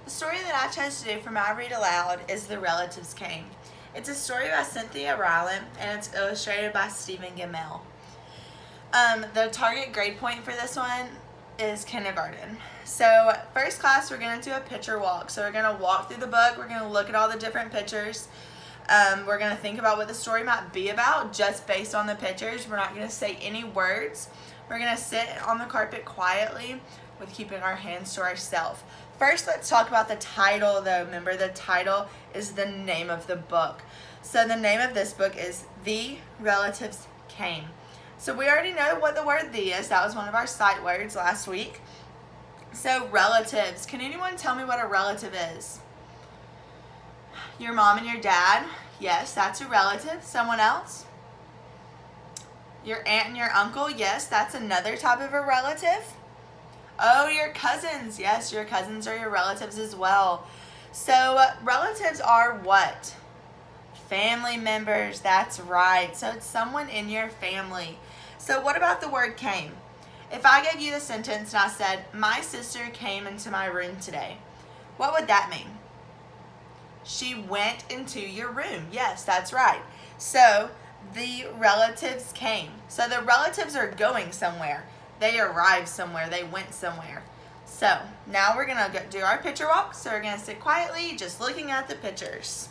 The story that I chose to do for my read aloud is The Relatives Came. It's a story by Cynthia Rylant and it's illustrated by Stephen Gammell. The target grade point for this one is kindergarten. So first class, we're going to do a picture walk. So we're going to walk through the book. We're going to look at all the different pictures. We're going to think about what the story might be about just based on the pictures. We're not going to say any words. We're going to sit on the carpet quietly with keeping our hands to ourselves. First, let's talk about the title though. Remember, the title is the name of the book. So the name of this book is The Relatives Came. So we already know what the word "the" is. That was one of our sight words last week. So relatives. Can anyone tell me what a relative is? Your mom and your dad. Yes, that's a relative. Someone else? Your aunt and your uncle. Yes, that's another type of a relative. Oh, your cousins. Yes, your cousins are your relatives as well. So relatives are what? Family members. That's right. So it's someone in your family. So what about the word came? If I gave you the sentence and I said, my sister came into my room today, what would that mean? She went into your room. Yes, that's right. So the relatives came. So the relatives are going somewhere. They arrived somewhere. They went somewhere. So now we're going to do our picture walk. So we're going to sit quietly just looking at the pictures.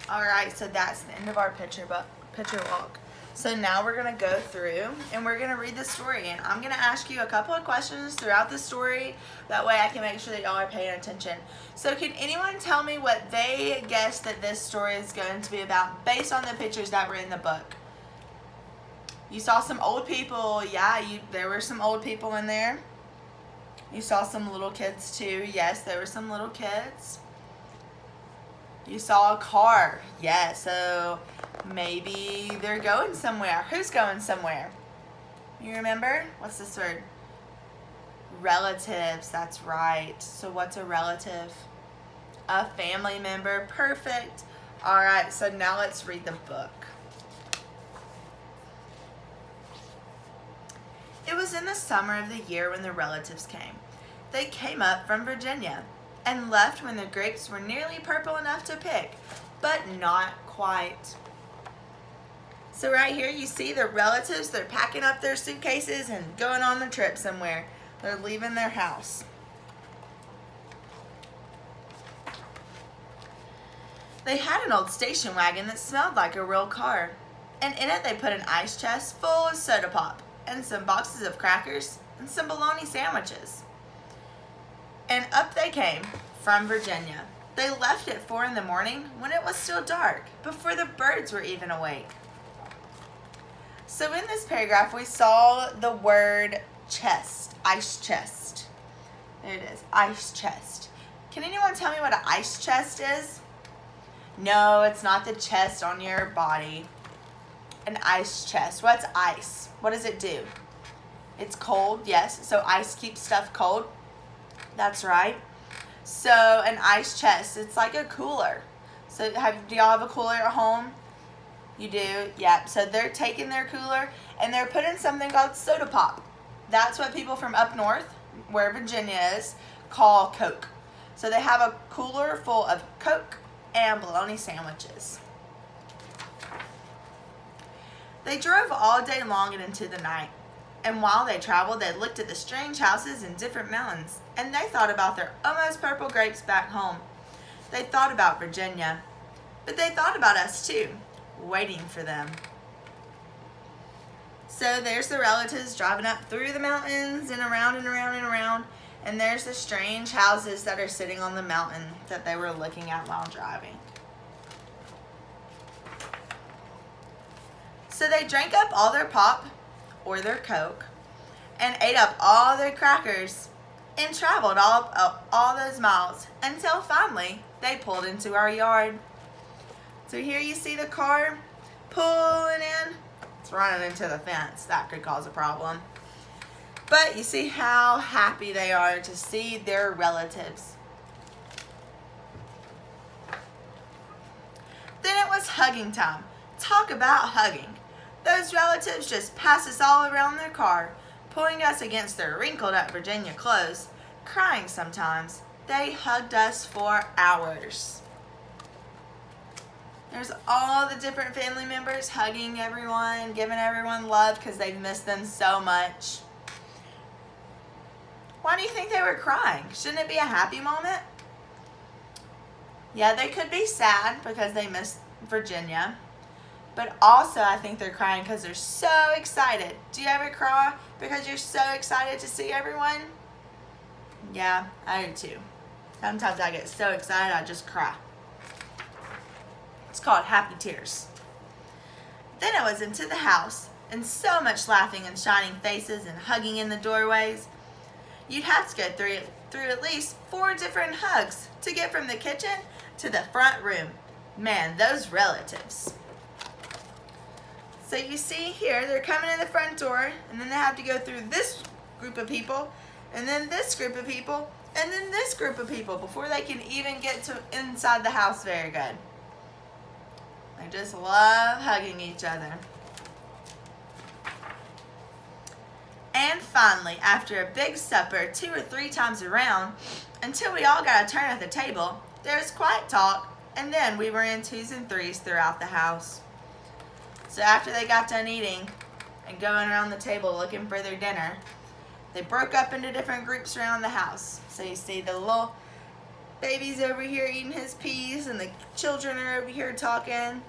All right, so that's the end of our picture walk. So now we're gonna go through and we're gonna read the story, and I'm gonna ask you a couple of questions throughout the story. That way I can make sure that y'all are paying attention. So can anyone tell me what they guess that this story is going to be about based on the pictures that were in the book? You saw some old people. Yeah, there were some old people in there. You saw some little kids too. Yes, there were some little kids. You saw a car. Yeah, so maybe they're going somewhere. Who's going somewhere? You remember? What's this word? Relatives. That's right. So what's a relative? A family member. Perfect. All right, so now let's read the book. It was in the summer of the year when the relatives came. They came up from Virginia and left when the grapes were nearly purple enough to pick, but not quite. So right here you see the relatives, they're packing up their suitcases and going on the trip somewhere. They're leaving their house. They had an old station wagon that smelled like a real car, and in it they put an ice chest full of soda pop and some boxes of crackers and some bologna sandwiches. And up they came from Virginia. They left at 4 in the morning when it was still dark, before the birds were even awake. So in this paragraph, we saw the word chest, ice chest. There it is, ice chest. Can anyone tell me what an ice chest is? No, it's not the chest on your body. An ice chest. What's ice? What does it do? It's cold, yes. So ice keeps stuff cold. That's right. So an ice chest, it's like a cooler. So do y'all have a cooler at home? You do? Yep. So they're taking their cooler and they're putting something called soda pop. That's what people from up north, where Virginia is, call Coke. So they have a cooler full of Coke and bologna sandwiches. They drove all day long and into the night. And while they traveled, they looked at the strange houses in different mountains, and they thought about their almost purple grapes back home. They thought about Virginia, but they thought about us too, waiting for them. So there's the relatives driving up through the mountains and around and around and around, and there's the strange houses that are sitting on the mountain that they were looking at while driving. So they drank up all their pop, or their Coke, and ate up all their crackers and traveled all those miles until finally they pulled into our yard. So here you see the car pulling in. It's running into the fence. That could cause a problem. But you see how happy they are to see their relatives. Then it was hugging time. Talk about hugging. Those relatives just passed us all around their car, pulling us against their wrinkled up Virginia clothes, crying sometimes. They hugged us for hours. There's all the different family members hugging everyone, giving everyone love because they've missed them so much. Why do you think they were crying? Shouldn't it be a happy moment? Yeah, they could be sad because they missed Virginia. But also, I think they're crying because they're so excited. Do you ever cry because you're so excited to see everyone? Yeah, I do too. Sometimes I get so excited I just cry. It's called happy tears. Then I was into the house, and so much laughing and shining faces and hugging in the doorways. You'd have to go through at least 4 different hugs to get from the kitchen to the front room. Man, those relatives. So you see here, they're coming in the front door, and then they have to go through this group of people, and then this group of people, and then this group of people before they can even get to inside the house very good. They just love hugging each other. And finally, after a big supper 2 or 3 times around, until we all got a turn at the table, there was quiet talk, and then we were in 2s and 3s throughout the house. So after they got done eating and going around the table looking for their dinner, they broke up into different groups around the house. So you see the little baby's over here eating his peas, and the children are over here talking.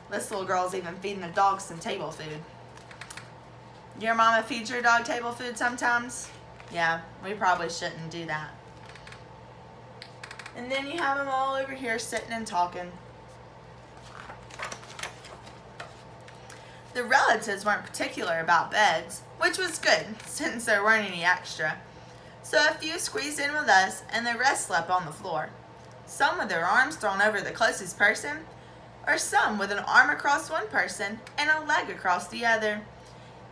This little girl's even feeding the dog some table food. Your mama feeds your dog table food sometimes? Yeah, we probably shouldn't do that. And then you have them all over here sitting and talking. The relatives weren't particular about beds, which was good since there weren't any extra. So a few squeezed in with us, and the rest slept on the floor. Some with their arms thrown over the closest person, or some with an arm across one person and a leg across the other.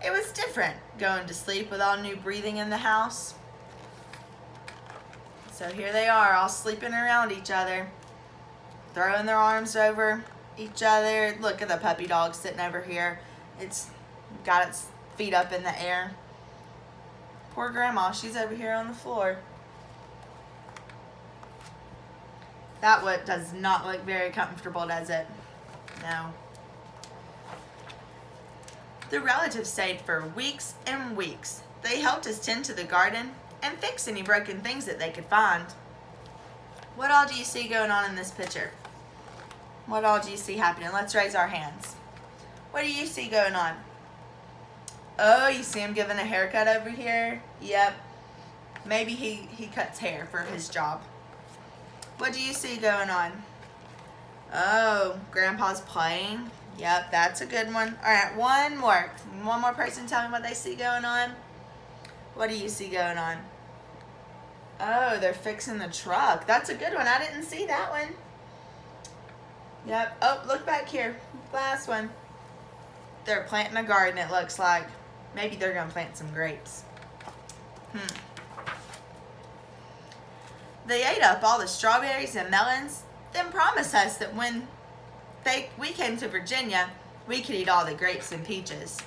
It was different going to sleep with all new breathing in the house. So here they are, all sleeping around each other, throwing their arms over each other. Look at the puppy dog sitting over here. It's got its feet up in the air. Poor grandma, she's over here on the floor. That one does not look very comfortable, does it? No. The relatives stayed for weeks and weeks. They helped us tend to the garden and fix any broken things that they could find. What all do you see going on in this picture? What all do you see happening? Let's raise our hands. What do you see going on? Oh, you see him giving a haircut over here? Yep. Maybe he cuts hair for his job. What do you see going on? Oh, Grandpa's playing. Yep, that's a good one. All right, one more person tell me what they see going on. What do you see going on? Oh, they're fixing the truck. That's a good one. I didn't see that one. Yep. Oh, look back here. Last one. They're planting a garden, it looks like. Maybe they're going to plant some grapes. They ate up all the strawberries and melons, then promised us that when we came to Virginia, we could eat all the grapes and peaches.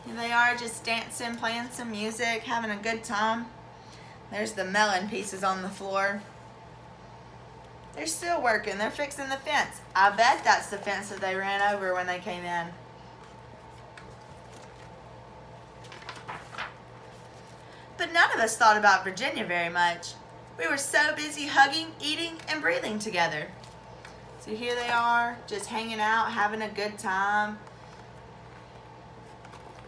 Here they are, just dancing, playing some music, having a good time. There's the melon pieces on the floor. They're still working. They're fixing the fence. I bet that's the fence that they ran over when they came in. But none of us thought about Virginia very much. We were so busy hugging, eating, and breathing together. So here they are, just hanging out, having a good time.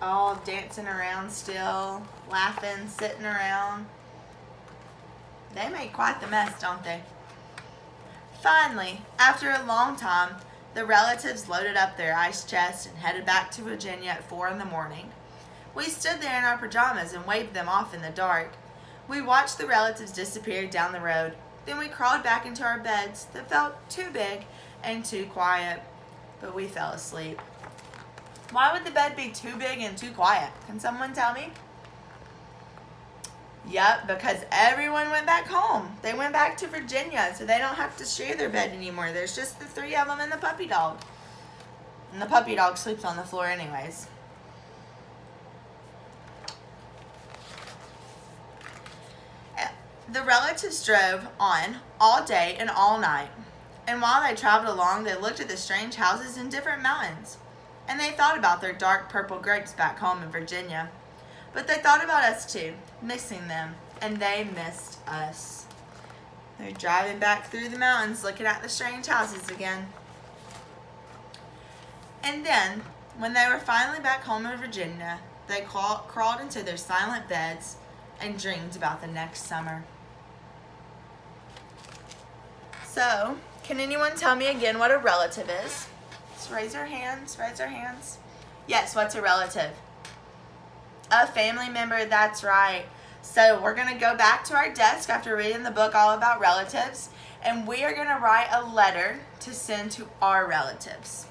All dancing around still, laughing, sitting around. They made quite the mess, don't they? Finally, after a long time, the relatives loaded up their ice chest and headed back to Virginia at 4 in the morning. We stood there in our pajamas and waved them off in the dark. We watched the relatives disappear down the road. Then we crawled back into our beds that felt too big and too quiet, but we fell asleep. Why would the bed be too big and too quiet? Can someone tell me? Yep, because everyone went back home. They went back to Virginia, so they don't have to share their bed anymore. There's just the 3 of them and the puppy dog. And the puppy dog sleeps on the floor anyways. The relatives drove on all day and all night. And while they traveled along, they looked at the strange houses in different mountains. And they thought about their dark purple grapes back home in Virginia. But they thought about us too, missing them, and they missed us. They're driving back through the mountains looking at the strange houses again. And then, when they were finally back home in Virginia, they crawled into their silent beds and dreamed about the next summer. So, can anyone tell me again what a relative is? Just raise your hands, raise your hands. Yes, what's a relative? A family member, that's right. So we're going to go back to our desk after reading the book all about relatives, and we are going to write a letter to send to our relatives.